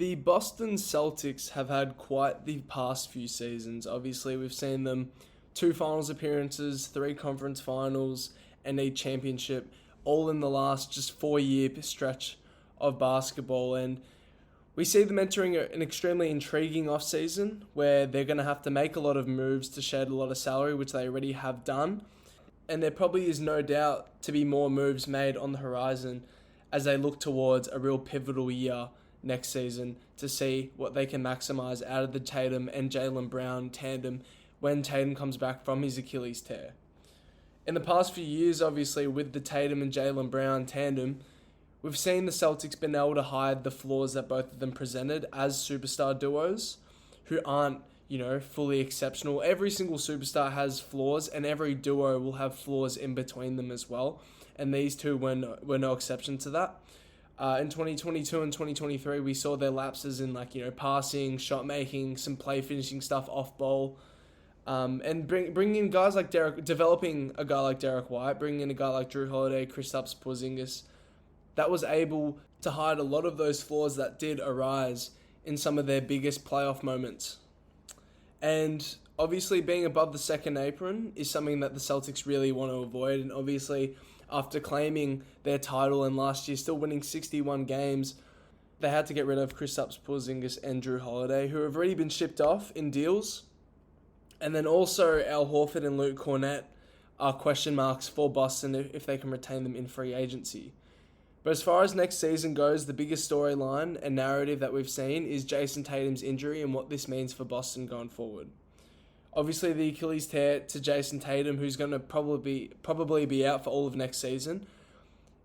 The Boston Celtics have had quite the past few seasons. Obviously, we've seen them 2 finals appearances, 3 conference finals, and a championship, all in the last just 4 year stretch of basketball. And we see them entering an extremely intriguing offseason where they're going to have to make a lot of moves to shed a lot of salary, which they already have done. And there probably is no doubt to be more moves made on the horizon as they look towards a real pivotal year next season to see what they can maximize out of the Tatum and Jaylen Brown tandem when Tatum comes back from his Achilles tear. In the past few years, obviously, with the Tatum and Jaylen Brown tandem, we've seen the Celtics been able to hide the flaws that both of them presented as superstar duos who aren't, fully exceptional. Every single superstar has flaws, and every duo will have flaws in between them as well. And these two were no exception to that. In 2022 and 2023, we saw their lapses in passing, shot making, some play finishing stuff off ball, and bringing in guys like developing a guy like Derek White, bringing in a guy like Drew Holiday, Kristaps Porzingis, that was able to hide a lot of those flaws that did arise in some of their biggest playoff moments. And obviously being above the second apron is something that the Celtics really want to avoid. And obviously after claiming their title and last year still winning 61 games, they had to get rid of Kristaps Porzingis and Drew Holiday, who have already been shipped off in deals. And then also Al Horford and Luke Cornett are question marks for Boston if they can retain them in free agency. But as far as next season goes, the biggest storyline and narrative that we've seen is Jayson Tatum's injury and what this means for Boston going forward. Obviously, the Achilles tear to Jayson Tatum, who's going to probably be out for all of next season,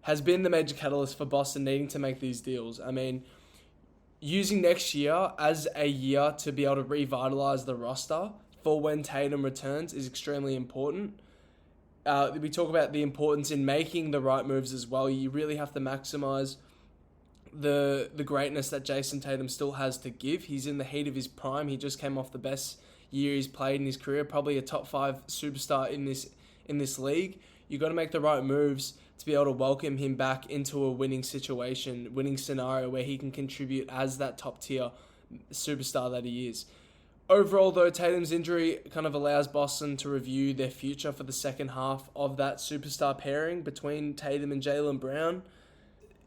has been the major catalyst for Boston needing to make these deals. I mean, using next year as a year to be able to revitalise the roster for when Tatum returns is extremely important. We talk about the importance in making the right moves as well. You really have to maximize the greatness that Jayson Tatum still has to give. He's in the heat of his prime. He just came off the best year he's played in his career, probably a top 5 superstar in this league. You got to make the right moves to be able to welcome him back into a winning scenario where he can contribute as that top tier superstar that he is. Overall, though, Tatum's injury kind of allows Boston to review their future for the second half of that superstar pairing between Tatum and Jaylen Brown.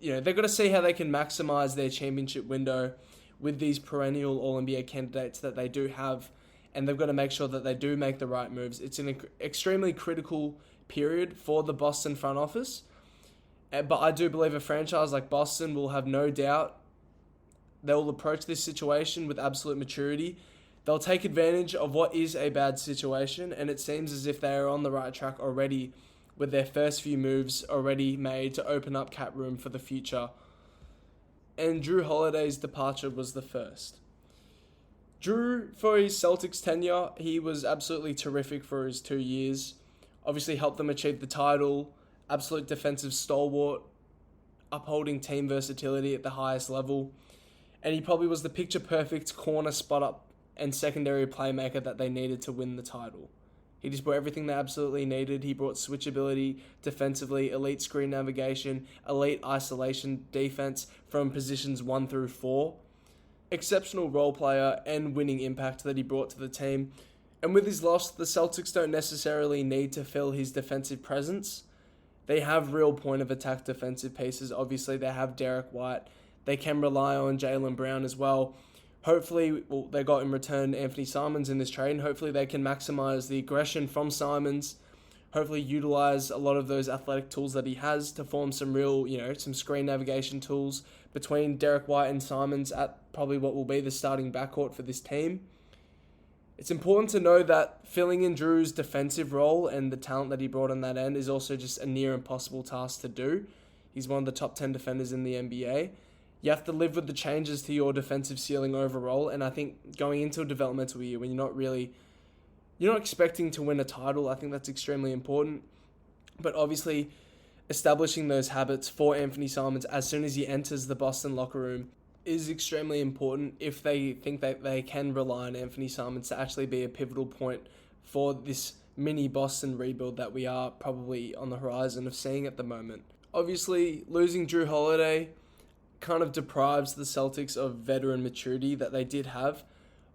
They've got to see how they can maximize their championship window with these perennial All-NBA candidates that they do have, and they've got to make sure that they do make the right moves. It's an extremely critical period for the Boston front office, but I do believe a franchise like Boston will have no doubt they will approach this situation with absolute maturity. They'll take advantage of what is a bad situation, and it seems as if they are on the right track already with their first few moves already made to open up cap room for the future. And Drew Holiday's departure was the first. Drew, for his Celtics tenure, he was absolutely terrific for his 2 years. Obviously helped them achieve the title, absolute defensive stalwart, upholding team versatility at the highest level. And he probably was the picture-perfect corner spot-up and secondary playmaker that they needed to win the title. He just brought everything they absolutely needed. He brought switchability defensively, elite screen navigation, elite isolation defense from positions 1 through 4. Exceptional role player and winning impact that he brought to the team. And with his loss, the Celtics don't necessarily need to fill his defensive presence. They have real point of attack defensive pieces. Obviously, they have Derek White. They can rely on Jaylen Brown as well. Hopefully, they got in return Anthony Simons in this trade, and hopefully they can maximize the aggression from Simons, hopefully utilize a lot of those athletic tools that he has to form some real, some screen navigation tools between Derek White and Simons at probably what will be the starting backcourt for this team. It's important to know that filling in Drew's defensive role and the talent that he brought on that end is also just a near impossible task to do. He's one of the top 10 defenders in the NBA. You have to live with the changes to your defensive ceiling overall, and I think going into a developmental year when you're not expecting to win a title, I think that's extremely important. But obviously, establishing those habits for Anthony Simons as soon as he enters the Boston locker room is extremely important if they think that they can rely on Anthony Simons to actually be a pivotal point for this mini Boston rebuild that we are probably on the horizon of seeing at the moment. Obviously, losing Drew Holiday kind of deprives the Celtics of veteran maturity that they did have.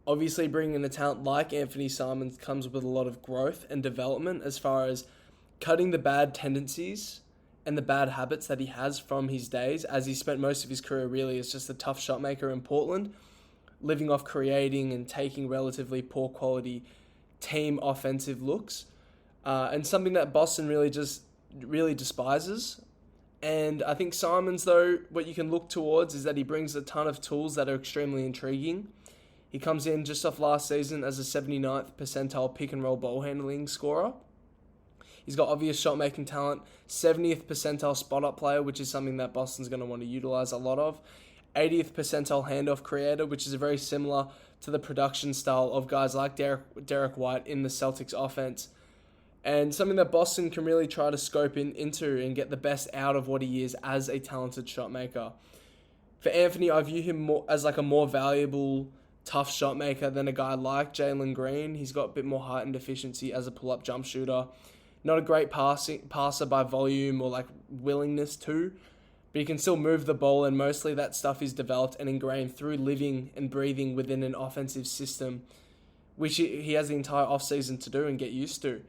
Obviously, bringing in a talent like Anthony Simons comes with a lot of growth and development as far as cutting the bad tendencies and the bad habits that he has from his days, as he spent most of his career really as just a tough shot maker in Portland, living off creating and taking relatively poor quality team offensive looks, and something that Boston really despises. And I think Simons, though, what you can look towards is that he brings a ton of tools that are extremely intriguing. He comes in just off last season as a 79th percentile pick and roll ball handling scorer. He's got obvious shot-making talent, 70th percentile spot-up player, which is something that Boston's going to want to utilize a lot of, 80th percentile handoff creator, which is very similar to the production style of guys like Derek White in the Celtics offense, and something that Boston can really try to scope into and get the best out of what he is as a talented shot maker. For Anthony, I view him more as like a more valuable tough shot maker than a guy like Jalen Green. He's got a bit more height and efficiency as a pull-up jump shooter. Not a great passer by volume or like willingness to, but he can still move the ball, and mostly that stuff is developed and ingrained through living and breathing within an offensive system, which he has the entire offseason to do and get used to.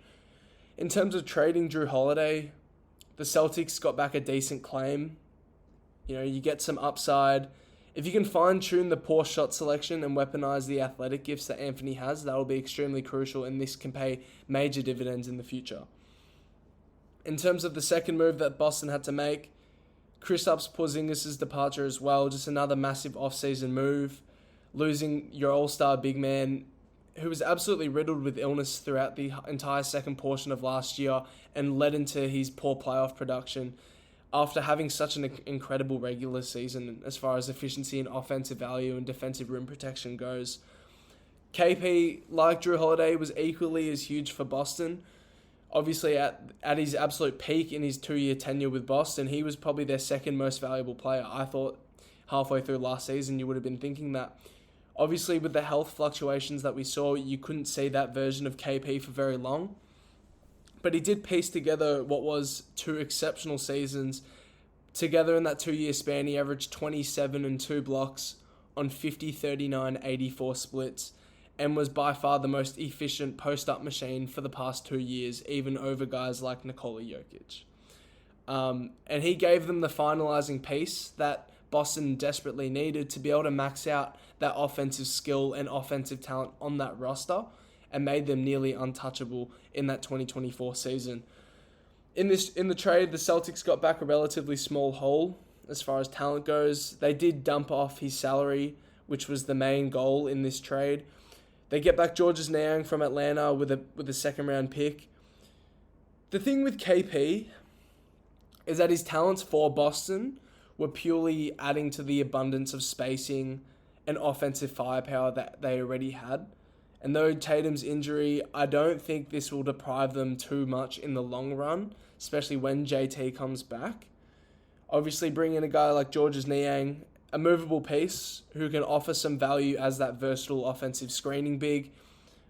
In terms of trading Jrue Holiday, the Celtics got back a decent claim. You know, you get some upside. If you can fine-tune the poor shot selection and weaponize the athletic gifts that Anthony has, that will be extremely crucial, and this can pay major dividends in the future. In terms of the second move that Boston had to make, Kristaps Porzingis' departure as well, just another massive off-season move, losing your all-star big man, who was absolutely riddled with illness throughout the entire second portion of last year and led into his poor playoff production after having such an incredible regular season as far as efficiency and offensive value and defensive rim protection goes. KP, like Jrue Holiday, was equally as huge for Boston. Obviously, at his absolute peak in his 2-year tenure with Boston, he was probably their second most valuable player. I thought halfway through last season you would have been thinking that. Obviously, with the health fluctuations that we saw, you couldn't see that version of KP for very long. But he did piece together what was 2 exceptional seasons. Together in that 2-year span, he averaged 27 and 2 blocks on 50, 39, 84 splits, and was by far the most efficient post-up machine for the past 2 years, even over guys like Nikola Jokic. And he gave them the finalizing piece that Boston desperately needed to be able to max out that offensive skill and offensive talent on that roster, and made them nearly untouchable in that 2024 season. In the trade, the Celtics got back a relatively small hole as far as talent goes. They did dump off his salary, which was the main goal in this trade. They get back Georges Niang from Atlanta with a second round pick. The thing with KP is that his talents for Boston were purely adding to the abundance of spacing and offensive firepower that they already had. And though Tatum's injury, I don't think this will deprive them too much in the long run, especially when JT comes back. Obviously, bring in a guy like Georges Niang, a movable piece who can offer some value as that versatile offensive screening big,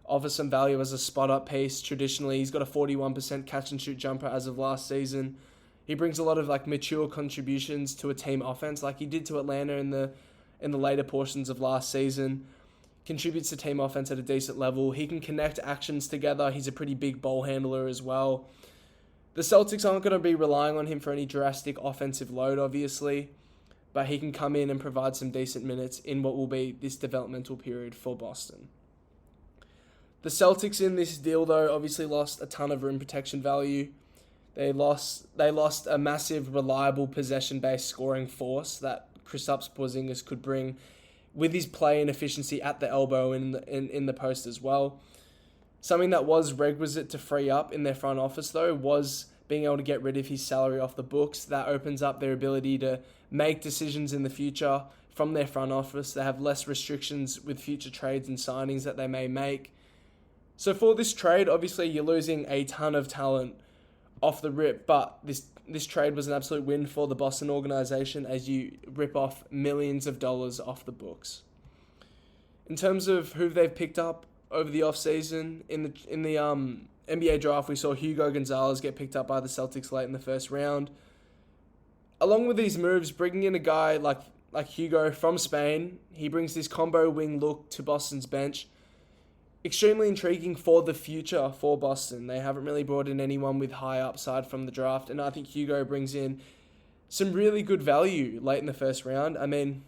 offer some value as a spot-up piece. Traditionally, he's got a 41% catch-and-shoot jumper as of last season. He brings a lot of like mature contributions to a team offense, like he did to Atlanta in the later portions of last season. Contributes to team offense at a decent level. He can connect actions together. He's a pretty big ball handler as well. The Celtics aren't going to be relying on him for any drastic offensive load, obviously, but he can come in and provide some decent minutes in what will be this developmental period for Boston. The Celtics in this deal, though, obviously lost a ton of rim protection value. They lost a massive, reliable possession-based scoring force that Kristaps Porzingis could bring with his play and efficiency at the elbow and in the post as well. Something that was requisite to free up in their front office, though, was being able to get rid of his salary off the books. That opens up their ability to make decisions in the future from their front office. They have less restrictions with future trades and signings that they may make. So for this trade, obviously you're losing a ton of talent off the rip, but this trade was an absolute win for the Boston organization as you rip off millions of dollars off the books. In terms of who they've picked up over the offseason, in the NBA draft, we saw Hugo Gonzalez get picked up by the Celtics late in the first round. Along with these moves, bringing in a guy like like Hugo from Spain. He brings this combo wing look to Boston's bench. Extremely intriguing for the future for Boston. They haven't really brought in anyone with high upside from the draft, and I think Hugo brings in some really good value late in the first round. I mean,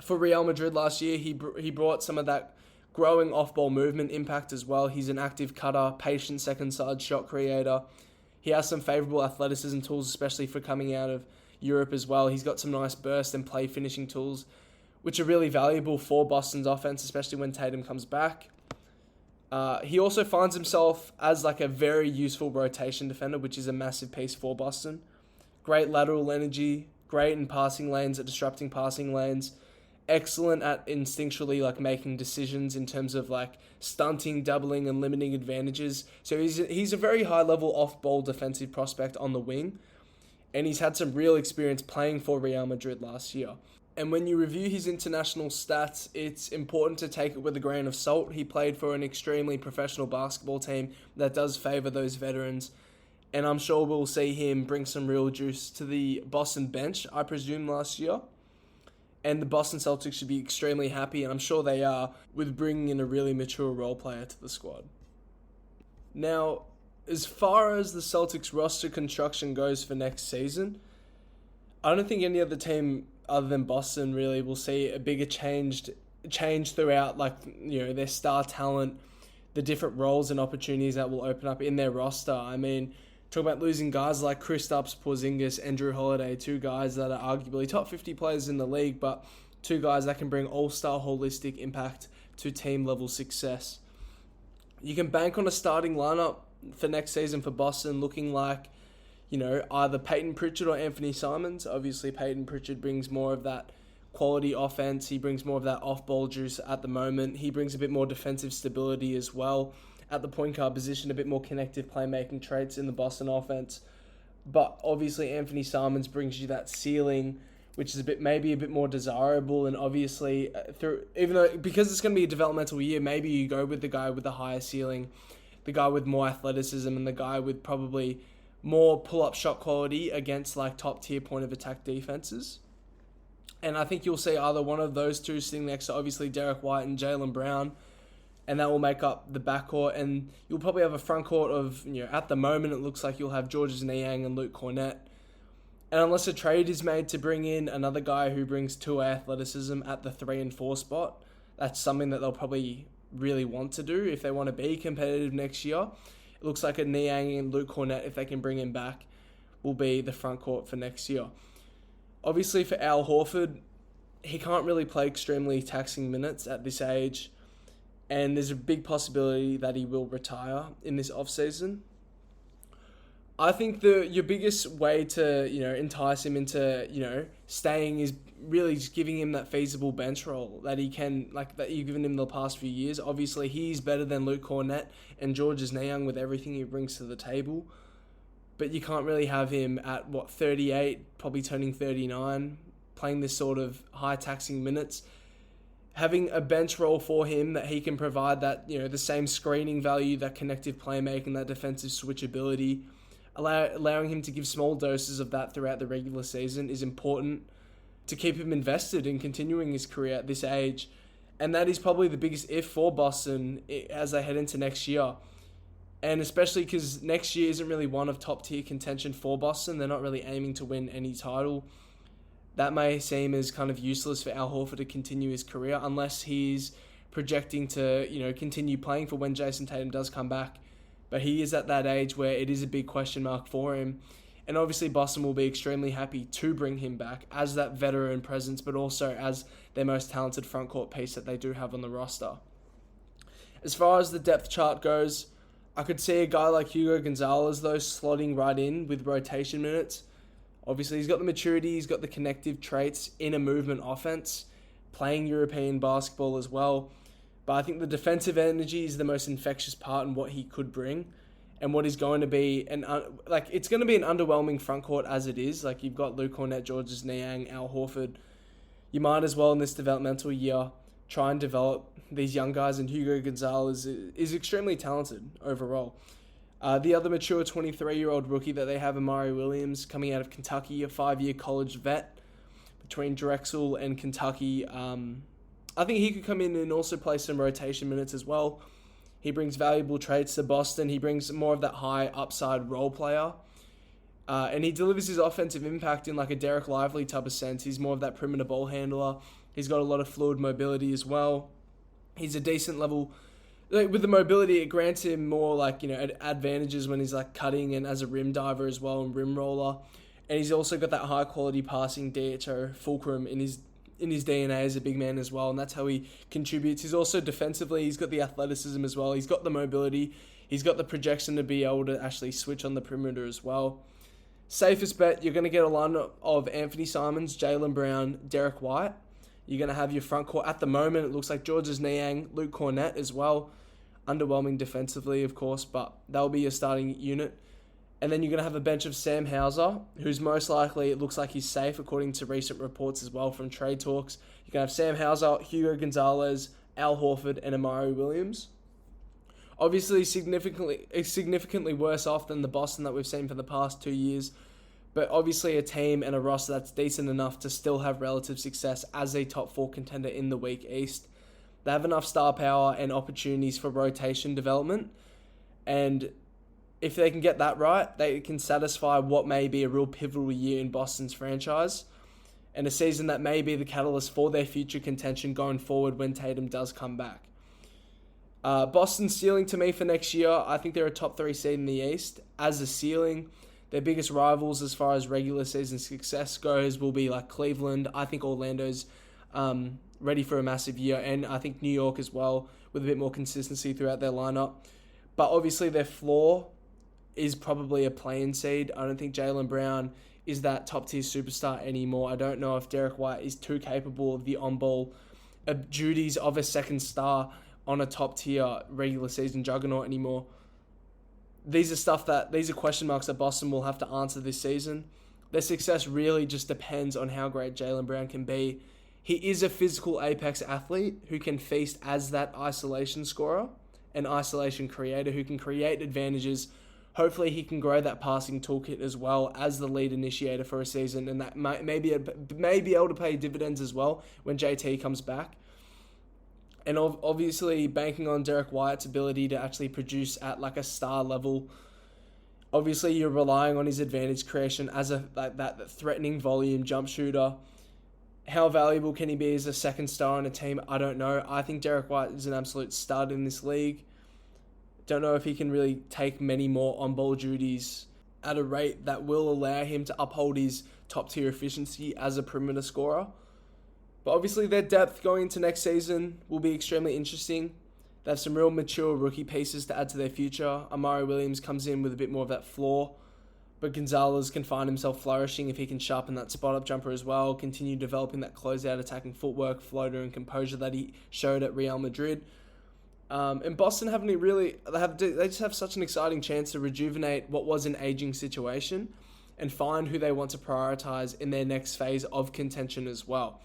for Real Madrid last year, he brought some of that growing off-ball movement impact as well. He's an active cutter, patient second-side shot creator. He has some favourable athleticism tools, especially for coming out of Europe as well. He's got some nice burst and play finishing tools, which are really valuable for Boston's offense, especially when Tatum comes back. He also finds himself as like a very useful rotation defender, which is a massive piece for Boston. Great lateral energy, great in passing lanes, at disrupting passing lanes, excellent at instinctually like making decisions in terms of like stunting, doubling, and limiting advantages. So he's a very high level off-ball defensive prospect on the wing, and he's had some real experience playing for Real Madrid last year. And when you review his international stats, it's important to take it with a grain of salt. He played for an extremely professional basketball team that does favour those veterans. And I'm sure we'll see him bring some real juice to the Boston bench, I presume, last year. And the Boston Celtics should be extremely happy, and I'm sure they are, with bringing in a really mature role player to the squad. Now, as far as the Celtics roster construction goes for next season, I don't think any other team other than Boston really will see a bigger change throughout, like, you know, their star talent, the different roles and opportunities that will open up in their roster. I mean, talk about losing guys like Kristaps Porzingis and Drew Holiday, two guys that are arguably top 50 players in the league, but two guys that can bring all-star holistic impact to team-level success. You can bank on a starting lineup for next season for Boston looking like, you know, either Peyton Pritchard or Anthony Simons. Obviously, Peyton Pritchard brings more of that quality offense. He brings more of that off-ball juice at the moment. He brings a bit more defensive stability as well. At the point guard position, a bit more connective playmaking traits in the Boston offense. But obviously, Anthony Simons brings you that ceiling, which is maybe a bit more desirable. And obviously, because it's going to be a developmental year, maybe you go with the guy with the higher ceiling, the guy with more athleticism, and the guy with probably more pull-up shot quality against like top-tier point-of-attack defenses. And I think you'll see either one of those two sitting next to obviously Derek White and Jaylen Brown, and that will make up the backcourt. And you'll probably have a front court of, you know, at the moment it looks like you'll have Georges Niang and Luke Cornett. And unless a trade is made to bring in another guy who brings two-way athleticism at the 3 and 4 spot, that's something that they'll probably really want to do if they want to be competitive next year. It looks like a Niang and Luke Cornett, if they can bring him back, will be the front court for next year. Obviously, for Al Horford, he can't really play extremely taxing minutes at this age, and there's a big possibility that he will retire in this offseason. I think your biggest way to, you know, entice him into, you know, staying is really just giving him that feasible bench role that he can, like, that you've given him the past few years. Obviously, he's better than Luke Cornett and Georges Niang with everything he brings to the table. But you can't really have him at, 38, probably turning 39, playing this sort of high-taxing minutes. Having a bench role for him that he can provide that, you know, the same screening value, that connective playmaking, that defensive switchability, allowing him to give small doses of that throughout the regular season is important to keep him invested in continuing his career at this age. And that is probably the biggest if for Boston as they head into next year. And especially because next year isn't really one of top-tier contention for Boston. They're not really aiming to win any title. That may seem as kind of useless for Al Horford to continue his career unless he's projecting to, you know, continue playing for when Jayson Tatum does come back. But he is at that age where it is a big question mark for him. And obviously Boston will be extremely happy to bring him back as that veteran presence, but also as their most talented frontcourt piece that they do have on the roster. As far as the depth chart goes, I could see a guy like Hugo Gonzalez, though, slotting right in with rotation minutes. Obviously, he's got the maturity, he's got the connective traits in a movement offense, playing European basketball as well. But I think the defensive energy is the most infectious part in what he could bring, and what is going to be it's going to be an underwhelming front court as it is. Like, you've got Luke Cornett, Georges Niang, Al Horford. You might as well in this developmental year try and develop these young guys, and Hugo Gonzalez is extremely talented overall. The other mature 23-year-old rookie that they have, Amari Williams, coming out of Kentucky, a 5-year college vet. between Drexel and Kentucky. I think he could come in and also play some rotation minutes as well. He brings valuable traits to Boston. He brings more of that high upside role player. And he delivers his offensive impact in like a Derek Lively type of sense. He's more of that perimeter ball handler. He's got a lot of fluid mobility as well. He's a decent level. Like, with the mobility, it grants him more like, advantages when he's like cutting and as a rim diver as well and rim roller. And he's also got that high quality passing DHO fulcrum in his DNA as a big man as well, and that's how he contributes. He's also defensively, he's got the athleticism as well. He's got the mobility. He's got the projection to be able to actually switch on the perimeter as well. Safest bet, you're going to get a lineup of Anthony Simons, Jaylen Brown, Derek White. You're going to have your front court. At the moment, it looks like Georges Niang, Luke Cornett as well. Underwhelming defensively, of course, but that'll be your starting unit. And then you're going to have a bench of Sam Hauser, who's most likely, it looks like he's safe, according to recent reports as well from trade talks. You're going to have Sam Hauser, Hugo Gonzalez, Al Horford, and Amari Williams. Obviously, significantly worse off than the Boston that we've seen for the past 2 years. But obviously a team and a roster that's decent enough to still have relative success as a top 4 contender in the weak East. They have enough star power and opportunities for rotation development. And if they can get that right, they can satisfy what may be a real pivotal year in Boston's franchise. And a season that may be the catalyst for their future contention going forward when Tatum does come back. Boston's ceiling to me for next year, I think they're a top 3 seed in the East. As a ceiling, their biggest rivals as far as regular season success goes will be like Cleveland. I think Orlando's ready for a massive year, and I think New York as well, with a bit more consistency throughout their lineup. But obviously their floor is probably a play-in seed. I don't think Jaylen Brown is that top-tier superstar anymore. I don't know if Derek White is too capable of the on-ball duties of a second star on a top-tier regular season juggernaut anymore. These are question marks that Boston will have to answer this season. Their success really just depends on how great Jaylen Brown can be. He is a physical apex athlete who can feast as that isolation scorer, an isolation creator who can create advantages. Hopefully he can grow that passing toolkit as well as the lead initiator for a season, and that may be able to pay dividends as well when JT comes back. And obviously banking on Derek White's ability to actually produce at like a star level. Obviously you're relying on his advantage creation as that threatening volume jump shooter. How valuable can he be as a second star on a team? I don't know. I think Derek White is an absolute stud in this league. Don't know if he can really take many more on-ball duties at a rate that will allow him to uphold his top-tier efficiency as a perimeter scorer. But obviously their depth going into next season will be extremely interesting. They have some real mature rookie pieces to add to their future. Amari Williams comes in with a bit more of that floor, but Gonzalez can find himself flourishing if he can sharpen that spot-up jumper as well, continue developing that closeout attacking footwork, floater, and composure that he showed at Real Madrid. And Boston they just have such an exciting chance to rejuvenate what was an aging situation and find who they want to prioritize in their next phase of contention as well.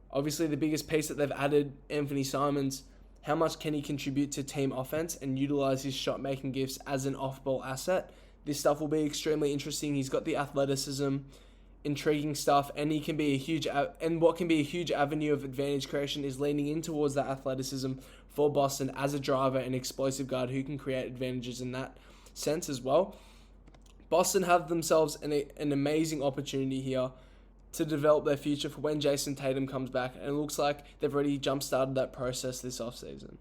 Obviously, the biggest piece that they've added, Anthony Simons, how much can he contribute to team offense and utilize his shot-making gifts as an off-ball asset? This stuff will be extremely interesting. He's got the athleticism, intriguing stuff, and he can be what can be a huge avenue of advantage creation is leaning in towards that athleticism for Boston as a driver and explosive guard who can create advantages in that sense as well. Boston have themselves an amazing opportunity here to develop their future for when Jayson Tatum comes back, and it looks like they've already jump-started that process this offseason.